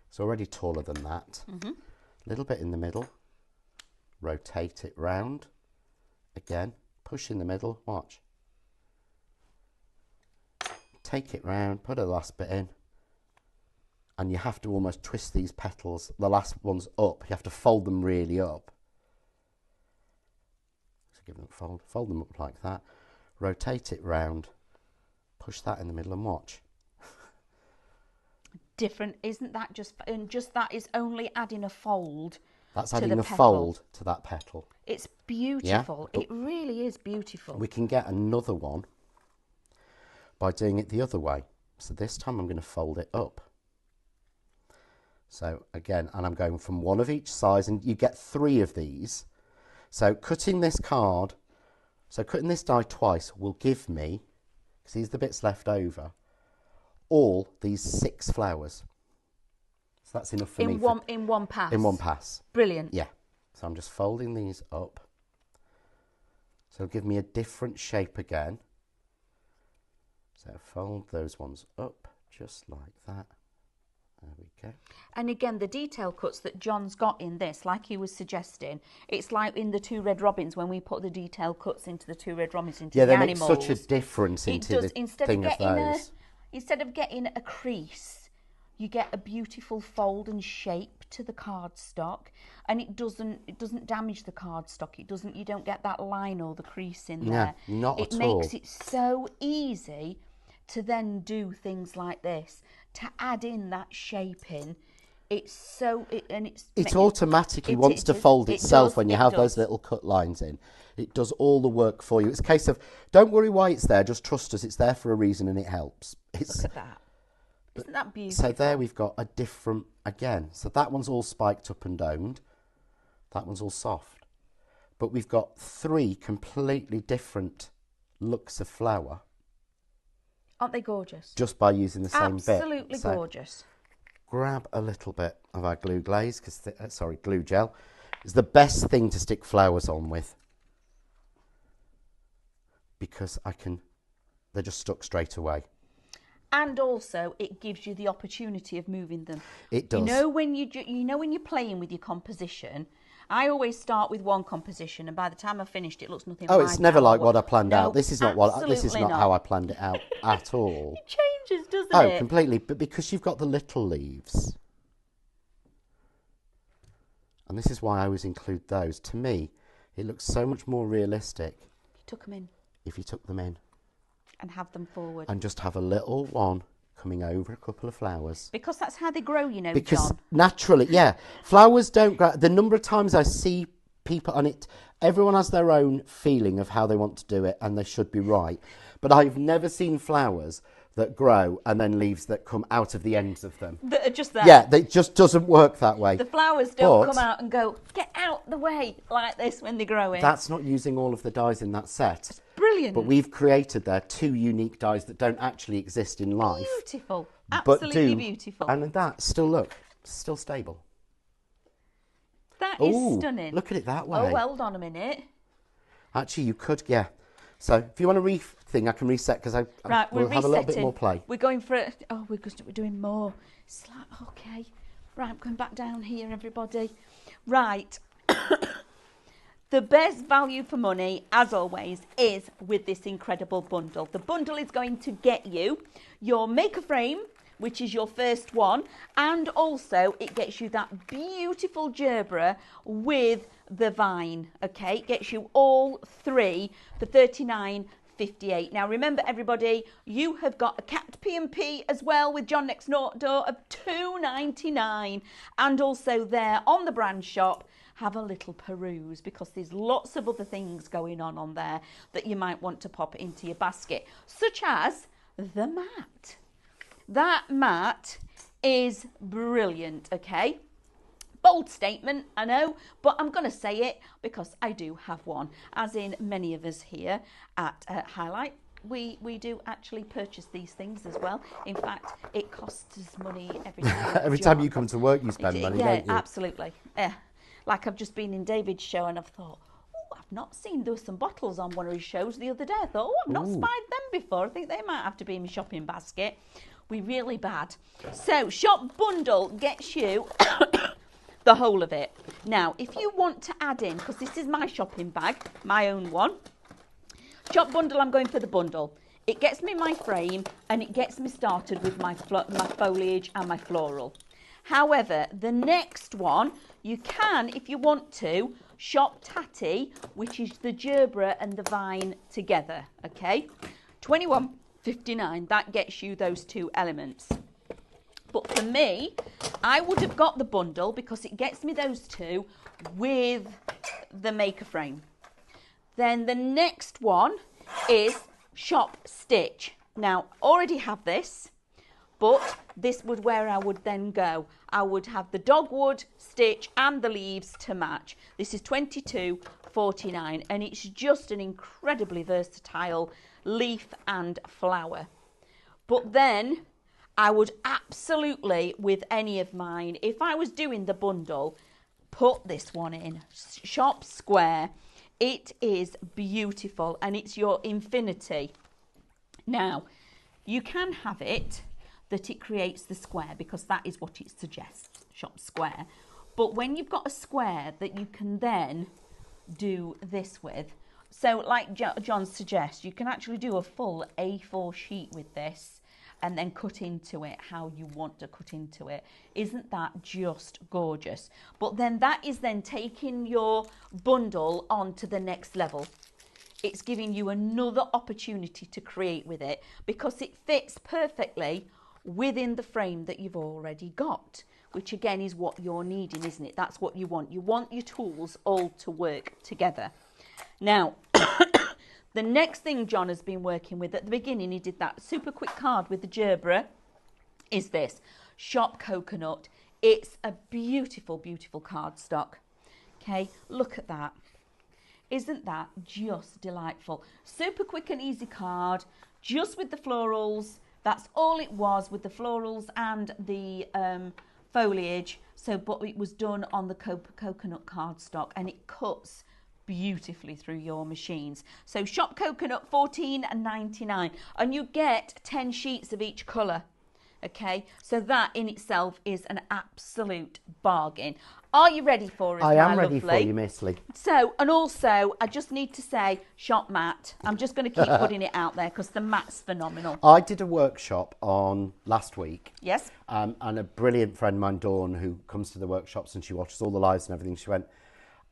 B: It's already taller than that. A little bit in the middle. Rotate it round. Again. Push in the middle. Watch. Take it round, put the last bit in, and you have to almost twist these petals, the last ones up. You have to fold them really up. So give them a fold them up like that, rotate it round, push that in the middle and watch.
A: Different, isn't that just, and just that is only adding a fold.
B: That's
A: to
B: adding
A: the
B: a
A: petal.
B: fold to that petal.
A: It's beautiful.
B: Yeah,
A: It really is beautiful.
B: We can get another one by doing it the other way. So this time I'm going to fold it up. So again, and I'm going from 1 of each size, and you get 3 of these. So cutting this card, so cutting this die twice will give me, because these are the bits left over, all these 6 flowers. So that's enough for me.
A: In one pass.
B: In one pass.
A: Brilliant.
B: Yeah. So I'm just folding these up. So it'll give me a different shape again. So fold those ones up just like that. There we go.
A: And again, the detail cuts that John's got in this, like he was suggesting, it's like in the 2 Red Robins when we put the detail cuts into the 2 Red Robins into
B: Yeah,
A: the
B: they make
A: animals.
B: such a difference into the thing of those.
A: Instead of getting a crease, you get a beautiful fold and shape to the cardstock, and it doesn't damage the cardstock. You don't get that line or the crease in there.
B: Yeah, not
A: it
B: at all.
A: makes it so easy to then do things like this, to add in that shape in. It's
B: automatically wants to fold itself when you have those little cut lines in. It does all the work for you. It's a case of, don't worry why it's there, just trust us, it's there for a reason and it helps.
A: Look at that. Isn't that beautiful?
B: So there we've got a different, again, so that one's all spiked up and domed. That one's all soft. But we've got 3 completely different looks of flower.
A: Aren't they gorgeous?
B: Just by using the same bit.
A: Absolutely
B: So
A: gorgeous.
B: grab a little bit of our glue glaze, glue gel. It's the best thing to stick flowers on with. Because they're just stuck straight away.
A: And also, it gives you the opportunity of moving them.
B: It does.
A: You know when you're playing with your composition, I always start with one composition, and by the time I've finished, it looks nothing like.
B: Oh, it's never like what I planned
A: No,
B: out. This is not
A: absolutely not.
B: how I planned it out at all.
A: It changes, doesn't
B: Oh,
A: it?
B: completely. But because you've got the little leaves, and this is why I always include those. To me, it looks so much more realistic.
A: You took them in
B: if you took them in
A: and have them forward.
B: and just have a little one coming over a couple of flowers.
A: Because that's how they grow, you know,
B: Because
A: John.
B: naturally, yeah, flowers don't grow. The number of times I see people on it, Everyone has their own feeling of how they want to do it, and they should be right. But I've never seen flowers that grow and then leaves that come out of the ends of them.
A: That are just there.
B: Yeah, it just doesn't work that way.
A: The flowers don't
B: But
A: come out and go, get out the way, like this when they're growing.
B: that's not using all of the dies in that set.
A: Brilliant.
B: But we've created there 2 unique dies that don't actually exist in life.
A: Beautiful.
B: But
A: Absolutely
B: do,
A: beautiful.
B: And that, still stable.
A: That is
B: Ooh,
A: stunning.
B: look at it that way.
A: Oh, well, hold on a minute.
B: Actually, you could, yeah. So if you want to thing, I can reset because
A: Right,
B: we'll
A: we're
B: have a little bit
A: resetting.
B: more play.
A: We're going for it. Oh, we're doing more. It's like, okay. Right, I'm going back down here, everybody. Right. The best value for money, as always, is with this incredible bundle. The bundle is going to get you your maker frame, which is your first one, and also it gets you that beautiful gerbera with the vine, okay? It gets you all 3 for $39.58. Now remember, everybody, you have got a capped P&P as well with John Next Door of $2.99, and also there on the brand shop, have a little peruse because there's lots of other things going on there that you might want to pop into your basket, such as the mat. That mat is brilliant, okay? Bold statement, I know, but I'm going to say it because I do have one, as in many of us here at Highlight. We do actually purchase these things as well. In fact, it costs us money every time.
B: Every time you come to work, you spend money, don't you?
A: Yeah, absolutely. Yeah. Like I've just been in David's show and I've thought, oh, I've not seen, there were some bottles on one of his shows the other day. I thought, oh, I've not spied them before. I think they might have to be in my shopping basket. We're really bad. So, Shop Bundle gets you the whole of it. Now, if you want to add in, because this is my shopping bag, my own one, Shop Bundle, I'm going for the bundle. It gets me my frame and it gets me started with my foliage and my floral. However, the next one, you can, if you want to, shop Tatty, which is the gerbera and the vine together, okay? $21.59, that gets you those 2 elements. But for me, I would have got the bundle because it gets me those 2 with the maker frame. Then the next one is Shop Stitch. Now, already have this, but this would where I would then go. I would have the dogwood, stitch and the leaves to match. This is $22.49 and it's just an incredibly versatile leaf and flower. But then I would absolutely, with any of mine, if I was doing the bundle, put this one in. Shop Square. It is beautiful and it's your infinity. Now, you can have it that it creates the square because that is what it suggests, Shop Square. But when you've got a square that you can then do this with, so like John suggests, you can actually do a full A4 sheet with this and then cut into it how you want to cut into it. Isn't that just gorgeous? But then that is then taking your bundle on to the next level. It's giving you another opportunity to create with it because it fits perfectly within the frame that you've already got, which again is what you're needing, isn't it? That's what you want. You want your tools all to work together. Now, the next thing John has been working with at the beginning, he did that super quick card with the gerbera, is this Shop Coconut. It's a beautiful, beautiful cardstock. Okay, look at that. Isn't that just delightful? Super quick and easy card, just with the florals. That's all it was with the florals and the foliage. So, but it was done on the coconut cardstock and it cuts beautifully through your machines. So Shop Coconut, $14.99, and you get 10 sheets of each colour. Okay, so that in itself is an absolute bargain. Are you ready for it?
B: I am ready for you, Miss Lee.
A: So, and also, I just need to say, Shop Mat. I'm just going to keep putting it out there because the mat's phenomenal.
B: I did a workshop on last week.
A: Yes.
B: And a brilliant friend of mine, Dawn, who comes to the workshops and she watches all the lives and everything, she went,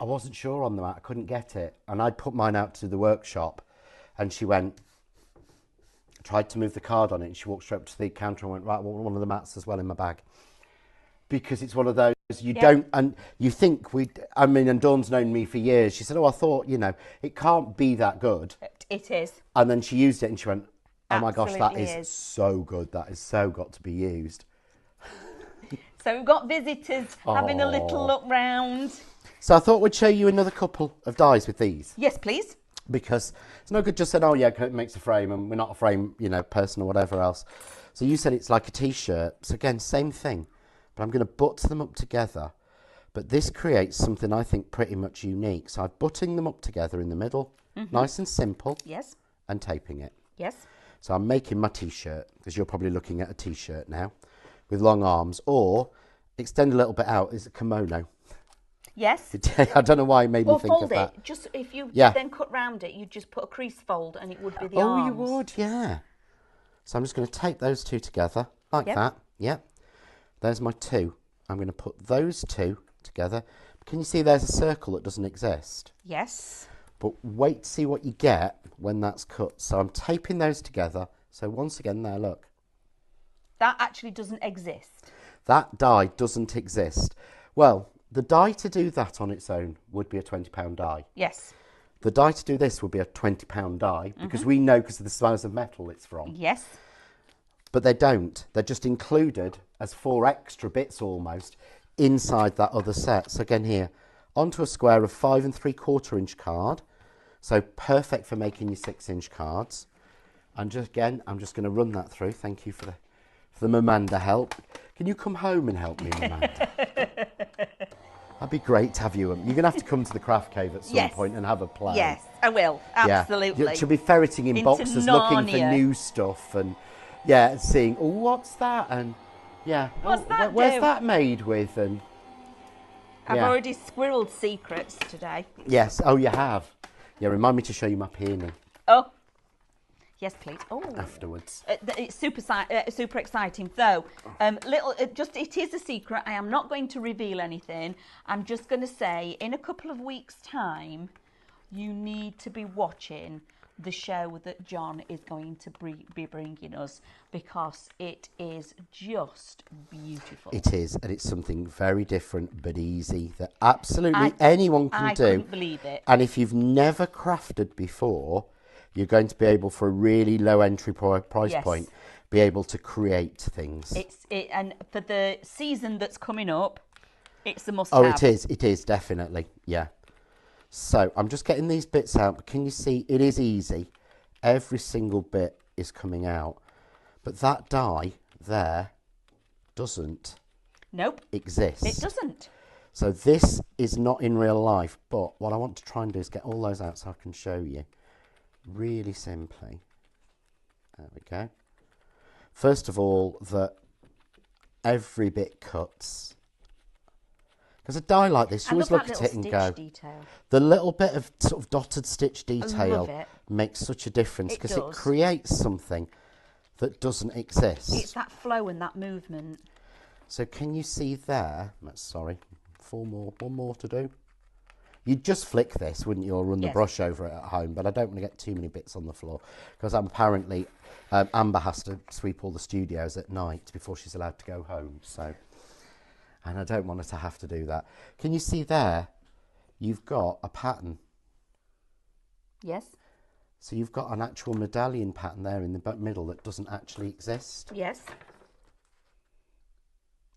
B: I wasn't sure on the mat, I couldn't get it. And I put mine out to the workshop and she went, tried to move the card on it and she walked straight up to the counter and went, right, I want one of the mats as well in my bag. because it's one of those you don't, and you think and Dawn's known me for years. She said, oh, I thought, it can't be that good.
A: It is.
B: And then she used it and she went, oh my gosh, that
A: Absolutely
B: is so good. That is so got to be used.
A: So we've got visitors having a little look round.
B: So I thought we'd show you another couple of dies with these.
A: Yes, please.
B: Because it's no good just saying, oh yeah, it makes a frame and we're not a frame, person or whatever else. So you said it's like a t-shirt. So again, same thing. But I'm going to butt them up together. But this creates something I think pretty much unique. So I'm butting them up together in the middle, nice and simple.
A: Yes.
B: And taping it.
A: Yes.
B: So I'm making my t-shirt, because you're probably looking at a t-shirt now, with long arms, or extend a little bit out is a kimono.
A: Yes.
B: I don't know why it made me think of that.
A: Or fold it. Just if you then cut round it, you'd just put a crease fold and it would be the arms.
B: Oh, you would, yeah. So I'm just going to tape those two together, like that. Yep. There's my two. I'm going to put those two together. Can you see there's a circle that doesn't exist?
A: Yes.
B: But wait to see what you get when that's cut. So I'm taping those together. So once again, there, look.
A: That actually doesn't exist.
B: That die doesn't exist. Well, the die to do that on its own would be a £20 die.
A: Yes.
B: The die to do this would be a £20 die, because we know because of the size of metal it's from.
A: Yes.
B: But they don't. They're just included as 4 extra bits almost inside that other set. So again here, onto a square of 5 3/4 inch card. So perfect for making your 6-inch cards. And just again, I'm just going to run that through. Thank you for the Mamanda help. Can you come home and help me, Mamanda? That'd be great to have you. You're going to have to come to the craft cave at some point and have a play.
A: Yes, I will. Absolutely.
B: Yeah. She'll be ferreting in boxes, looking for new stuff, and seeing, oh, what's that? And
A: what's that
B: where's that made with? And
A: I've already squirreled secrets today.
B: Yes. Oh, you have. Yeah. Remind me to show you my peony.
A: Oh. Yes, please. Oh.
B: Afterwards.
A: It's super exciting. Though, it is a secret. I am not going to reveal anything. I'm just going to say, in a couple of weeks' time, you need to be watching the show that John is going to be bringing us, because it is just beautiful.
B: It is, and it's something very different but easy that absolutely anyone can do. I
A: couldn't believe it.
B: And if you've never crafted before, you're going to be able, for a really low entry price point, be able to create things.
A: And for the season that's coming up, it's a must-have.
B: Oh, it is definitely, yeah. So I'm just getting these bits out, but can you see it is easy? Every single bit is coming out, but that die there doesn't exist.
A: It doesn't.
B: So this is not in real life, but what I want to try and do is get all those out so I can show you. Really simply. There we go. First of all, that every bit cuts. Because a die like this, you always look at it and go,
A: detail.
B: The little bit of sort of dotted stitch detail makes such a difference, because it creates something that doesn't exist.
A: It's that flow and that movement.
B: So can you see there? Sorry, one more to do. You'd just flick this, wouldn't you, or run the brush over it at home, but I don't want to get too many bits on the floor, because apparently Amber has to sweep all the studios at night before she's allowed to go home, so... And I don't want her to have to do that. Can you see there? You've got a pattern.
A: Yes.
B: So you've got an actual medallion pattern there in the middle that doesn't actually exist.
A: Yes.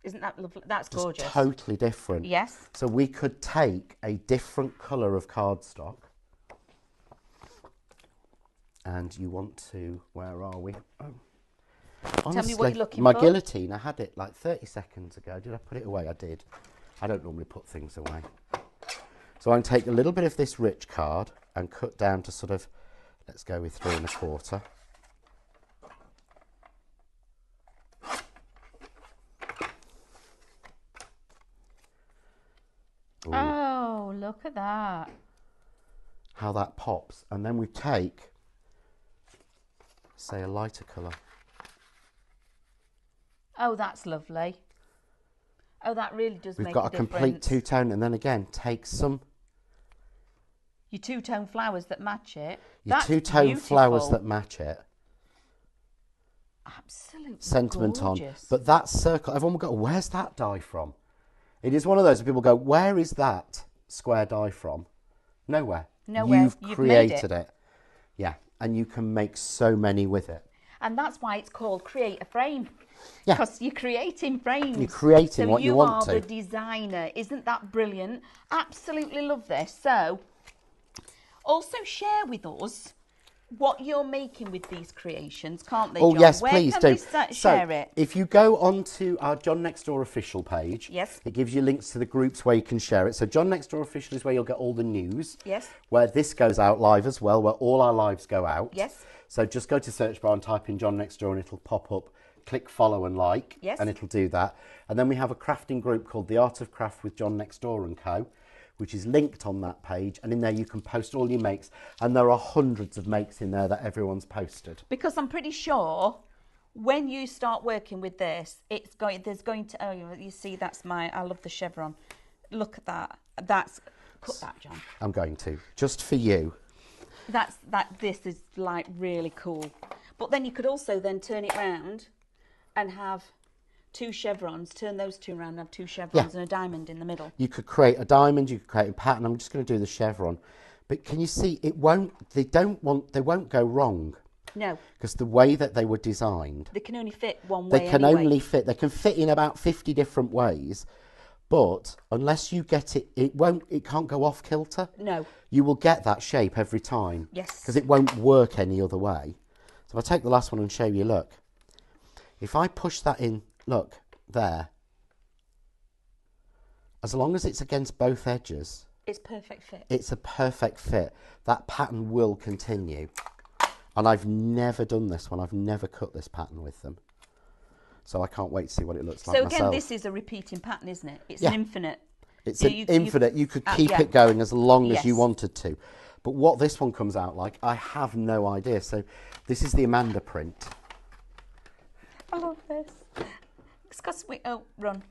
A: Isn't that lovely? That's gorgeous.
B: Just totally different.
A: Yes.
B: So we could take a different colour of cardstock. And you want to... Where are we? Oh. Honestly,
A: tell me what you're looking
B: my
A: for.
B: guillotine, I had it like 30 seconds ago. Did I put it away? I did. I don't normally put things away. So I'm going to take a little bit of this rich card and cut down to sort of, let's go with 3 1/4. Ooh.
A: Oh, look at that.
B: How that pops. And then we take, say, a lighter colour.
A: Oh, that's lovely. Oh, that really does make a difference.
B: We've got a complete two-tone, and then again, take some...
A: Your two-tone flowers that match it.
B: Your two-tone flowers that match it.
A: Absolutely
B: sentiment
A: gorgeous.
B: on. But that circle, everyone will go, where's that die from? It is one of those where people go, where is that square die from? Nowhere.
A: Nowhere.
B: You've
A: You've
B: created
A: made
B: it. Yeah, and you can make so many with it.
A: And that's why it's called Create a Frame.
B: Yeah.
A: Because you're creating frames.
B: You're creating what you want
A: So you
B: to.
A: are the designer. Isn't that brilliant? Absolutely love this. So, also share with us what you're making with these creations, can't they,
B: Oh,
A: John?
B: yes,
A: Where
B: please
A: can
B: do.
A: they share it?
B: If you go onto our John Next Door official page,
A: Yes.
B: it gives you links to the groups where you can share it. So John Next Door official is where you'll get all the news.
A: Yes.
B: Where this goes out live as well, where all our lives go out.
A: Yes.
B: So just go to search bar and type in John Next Door and it'll pop up. Click follow and like.
A: Yes.
B: And it'll do that. And then we have a crafting group called The Art of Craft with John Next Door and Co, which is linked on that page, and in there you can post all your makes, and there are hundreds of makes in there that everyone's posted.
A: Because I'm pretty sure when you start working with this, there's going to, oh, you see, I love the chevron. Look at that. Cut that, John.
B: I'm going to, just for you.
A: This is like really cool. But then you could also then turn it round and have two chevrons, turn those two around and have two chevrons and a diamond in the middle.
B: You could create a diamond, you could create a pattern. I'm just going to do the chevron. But can you see, they won't go wrong.
A: No.
B: Because the way that they were designed,
A: They can only fit one way
B: they can
A: anyway.
B: only fit, they can fit in about 50 different ways. But unless you get it, it can't go off kilter.
A: No.
B: You will get that shape every time.
A: Yes.
B: Because it won't work any other way. So if I take the last one and show you, look. If I push that in, look, there. As long as it's against both edges.
A: It's perfect fit.
B: It's a perfect fit. That pattern will continue. And I've never done this one. I've never cut this pattern with them. So I can't wait to see what it looks like
A: So again,
B: myself.
A: this is a repeating pattern, isn't it? It's
B: Yeah.
A: an infinite.
B: It's an infinite. You could keep
A: yeah.
B: it going as long as you
A: Yes.
B: wanted to. But what this one comes out like, I have no idea. So this is the Amanda print.
A: I love this. It's because run.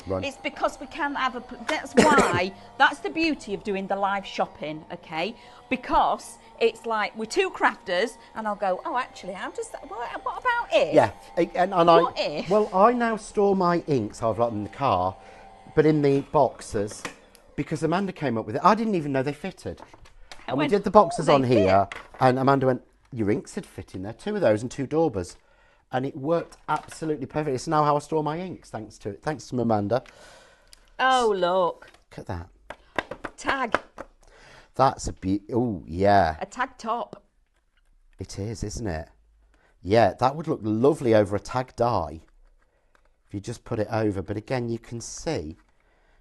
B: Run.
A: It's because we can have that's why, that's the beauty of doing the live shopping, okay? Because it's like, we're two crafters, and I'll go, oh, actually, how does that, what about if?
B: Yeah. And
A: What if?
B: Well, I now store my inks, I've got in the car, but in the boxes, because Amanda came up with it. I didn't even know they fitted. And we
A: went,
B: did the boxes
A: "Oh,
B: on
A: they
B: here, and Amanda went, your inks had fit in there, 2 of those and 2 Daubers. And it worked absolutely perfect. It's now how I store my inks, thanks to Amanda.
A: Oh, look.
B: Look at that.
A: Tag.
B: That's oh, yeah.
A: A tag top.
B: It is, isn't it? Yeah, that would look lovely over a tag die. If you just put it over. But again, you can see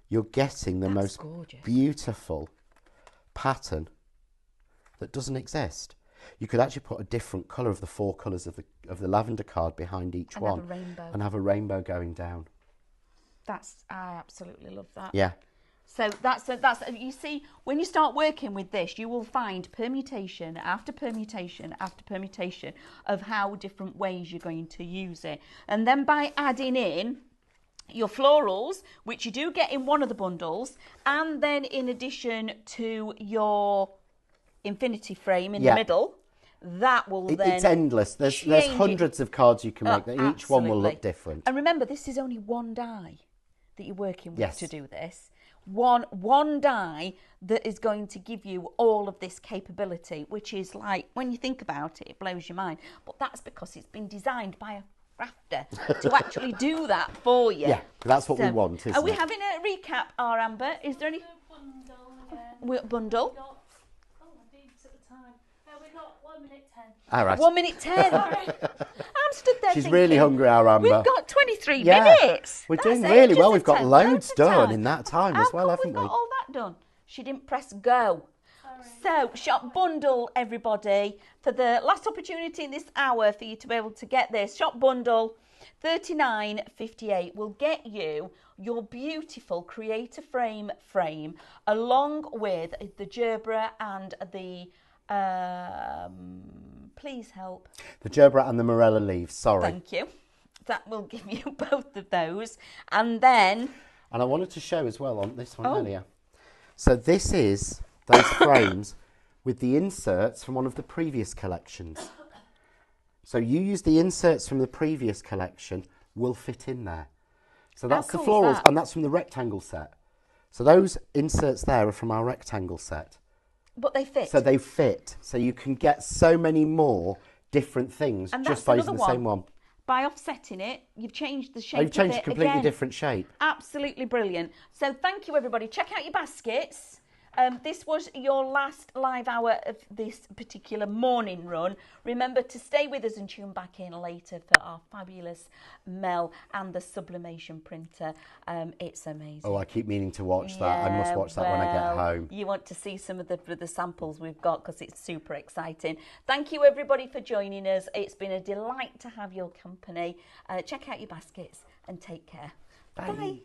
B: you're getting the most
A: gorgeous.
B: beautiful pattern that doesn't exist. You could actually put a different colour of the 4 colours of the lavender card behind each one.
A: Have a rainbow.
B: And have a rainbow going down.
A: I absolutely love that.
B: Yeah.
A: So that's you see, when you start working with this, you will find permutation after permutation after permutation of how different ways you're going to use it. And then by adding in your florals, which you do get in one of the bundles, and then in addition to your infinity frame in the middle, that will then
B: It's endless. There's hundreds of cards you can make, that each one will look different.
A: And remember, this is only one die that you're working with
B: Yes.
A: to do this. One die that is going to give you all of this capability, which is like, when you think about it, it blows your mind. But that's because it's been designed by a crafter to actually do that for you.
B: Yeah, that's what we want, isn't
A: Are we
B: it?
A: having a recap, our Amber? Is there any bundle?
C: Oh, my beeps at the time. We got 1 minute 10.
B: All right.
A: 1 minute 10. I'm stood there
B: She's
A: thinking,
B: really hungry, our Amber.
A: we've got 23
B: Yeah.
A: minutes.
B: We're
A: That's
B: doing really
A: ages
B: well.
A: of
B: We've got
A: time,
B: loads
A: of
B: done
A: time.
B: in that time
A: How
B: as well,
A: come
B: haven't
A: we've
B: we?
A: got all that done? She didn't press go. So, shop bundle, everybody, for the last opportunity in this hour for you to be able to get this. Shop bundle, $39.58 will get you your beautiful creator frame along with the gerbera and the, please help.
B: The gerbera and the morella leaves, sorry.
A: Thank you. That will give you both of those. And then...
B: And I wanted to show as well on this one earlier. So this is those frames with the inserts from one of the previous collections. So you use the inserts from the previous collection will fit in there. So that's the
A: How cool is
B: florals,
A: that?
B: and that's from the rectangle set. So those inserts there are from our rectangle set.
A: But they fit.
B: So they fit. So you can get so many more different things
A: And
B: just
A: that's
B: by
A: another
B: using the same one.
A: By offsetting it, you've changed the shape
B: You've changed
A: of
B: a
A: it
B: completely
A: again.
B: different shape.
A: Absolutely brilliant. So thank you, everybody. Check out your baskets. This was your last live hour of this particular morning run. Remember to stay with us and tune back in later for our fabulous Mel and the sublimation printer. It's amazing.
B: Oh, I keep meaning to watch that. I must watch that when I get home.
A: You want to see some of the samples we've got because it's super exciting. Thank you, everybody, for joining us. It's been a delight to have your company. Check out your baskets and take care.
B: Bye.
A: Bye.